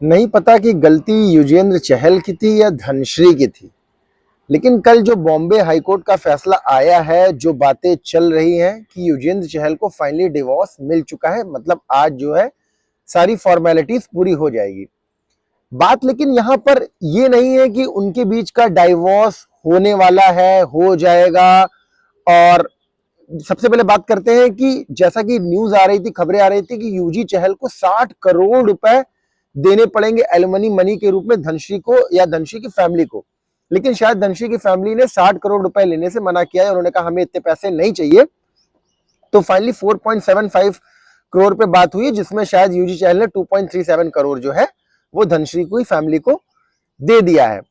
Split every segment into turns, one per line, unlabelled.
नहीं पता कि गलती युजेंद्र चहल की थी या धनश्री की थी, लेकिन कल जो बॉम्बे हाईकोर्ट का फैसला आया है, जो बातें चल रही हैं कि युजेंद्र चहल को फाइनली डिवोर्स मिल चुका है, मतलब आज जो है सारी फॉर्मेलिटीज पूरी हो जाएगी। बात लेकिन यहां पर ये नहीं है कि उनके बीच का डाइवोर्स होने वाला है, हो जाएगा। और सबसे पहले बात करते हैं कि जैसा कि न्यूज आ रही थी, खबरें आ रही थी कि यूजी चहल को 60 करोड़ रुपए देने पड़ेंगे एलिमनी मनी के रूप में धनश्री को या धनश्री की फैमिली को। लेकिन शायद धनश्री की फैमिली ने 60 करोड़ रुपए लेने से मना किया है। उन्होंने कहा हमें इतने पैसे नहीं चाहिए। तो फाइनली 4.75 करोड़ पे बात हुई, जिसमें शायद यूजी चहल ने 2.37 करोड़ जो है वो धनश्री की फैमिली को दे दिया है।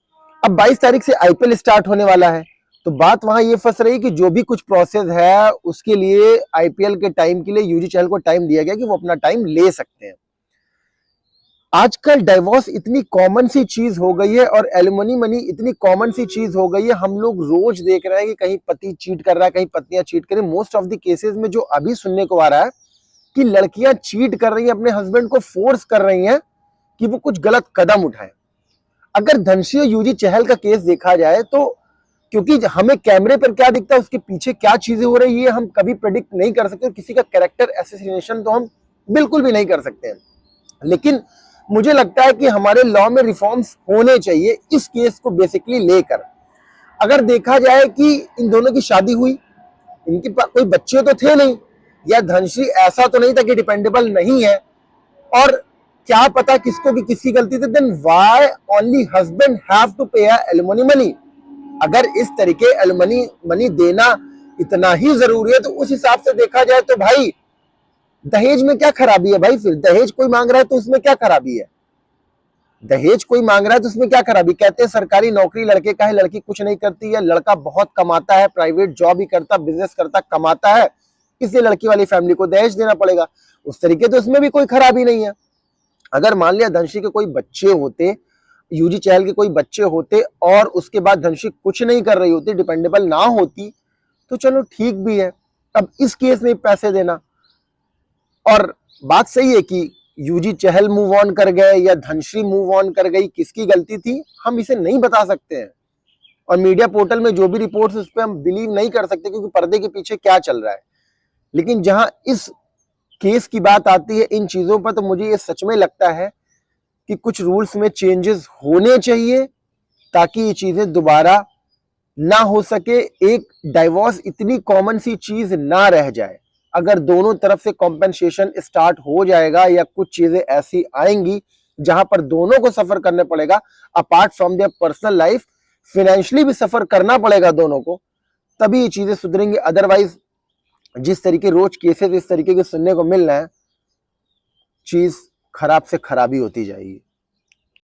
अब 22 तारीख से आईपीएल स्टार्ट होने वाला है, तो बात वहां ये फंस रही कि जो भी कुछ प्रोसेस है उसके लिए आईपीएल के टाइम के लिए यूजी चहल को टाइम दिया गया कि वो अपना टाइम ले सकते हैं। आजकल डाइवोर्स इतनी कॉमन सी चीज हो गई है और एलिमनी मनी इतनी कॉमन सी चीज हो गई है, हम लोग रोज देख रहे हैं कि कहीं पति चीट कर रहा है, कहीं पत्नियां चीट कर रही है। मोस्ट ऑफ द केसेस में जो अभी सुनने को आ रहा है कि लड़कियां चीट कर रही हैं, अपने हस्बैंड को फोर्स कर रही हैं कि वो कुछ गलत कदम उठाएं। अगर धनश्री और यूजी चहल का केस देखा जाए तो क्योंकि हमें कैमरे पर क्या दिखता है, उसके पीछे क्या चीजें हो रही है हम कभी प्रेडिक्ट नहीं कर सकते। किसी का कैरेक्टर एसेसिनेशन तो हम बिल्कुल भी नहीं कर सकते हैं। लेकिन मुझे लगता है कि हमारे लॉ में रिफॉर्म्स होने चाहिए इस केस को बेसिकली लेकर। अगर देखा जाए कि इन दोनों की शादी हुई, इनके पास कोई बच्चे तो थे नहीं, या धनश्री ऐसा तो नहीं था कि डिपेंडेबल नहीं है, और क्या पता किसको भी किसकी गलती थी, then why only husband have to pay alimony money. अगर इस तरीके एलिमनी मनी देना इतना ही जरूरी है तो उस हिसाब से देखा जाए तो भाई दहेज में क्या खराबी है। भाई फिर दहेज कोई मांग रहा है तो उसमें क्या खराबी है, दहेज कोई मांग रहा है तो उसमें क्या खराबी। कहते हैं सरकारी नौकरी लड़के का है, लड़की कुछ नहीं करती है, लड़का बहुत कमाता है, प्राइवेट जॉब ही करता, बिजनेस करता, कमाता है, इसलिए लड़की वाली फैमिली को दहेज देना पड़ेगा। उस तरीके तो उसमें भी कोई खराबी नहीं है। अगर मान लिया धनश्री के कोई बच्चे होते, यूजी चहल के कोई बच्चे होते और उसके बाद धनश्री कुछ नहीं कर रही होती, डिपेंडेबल ना होती, तो चलो ठीक भी है। अब इस केस में पैसे देना, और बात सही है कि यूजी चहल मूव ऑन कर गए या धनश्री मूव ऑन कर गई, किसकी गलती थी हम इसे नहीं बता सकते हैं। और मीडिया पोर्टल में जो भी रिपोर्ट्स उस पर हम बिलीव नहीं कर सकते क्योंकि पर्दे के पीछे क्या चल रहा है। लेकिन जहां इस केस की बात आती है इन चीजों पर, तो मुझे ये सच में लगता है कि कुछ रूल्स में चेंजेस होने चाहिए ताकि ये चीजें दोबारा ना हो सके, एक डाइवोर्स इतनी कॉमन सी चीज ना रह जाए। अगर दोनों तरफ से कॉम्पेंसेशन स्टार्ट हो जाएगा या कुछ चीजें ऐसी आएंगी जहां पर दोनों को सफर करने पड़ेगा, apart from their personal life, financially भी सफर करना पड़ेगा दोनों को, तभी ये चीजें सुधरेंगी। अदरवाइज जिस तरीके रोज केसेस इस तरीके के सुनने को मिल रहे हैं, चीज खराब से खराबी होती जाएगी।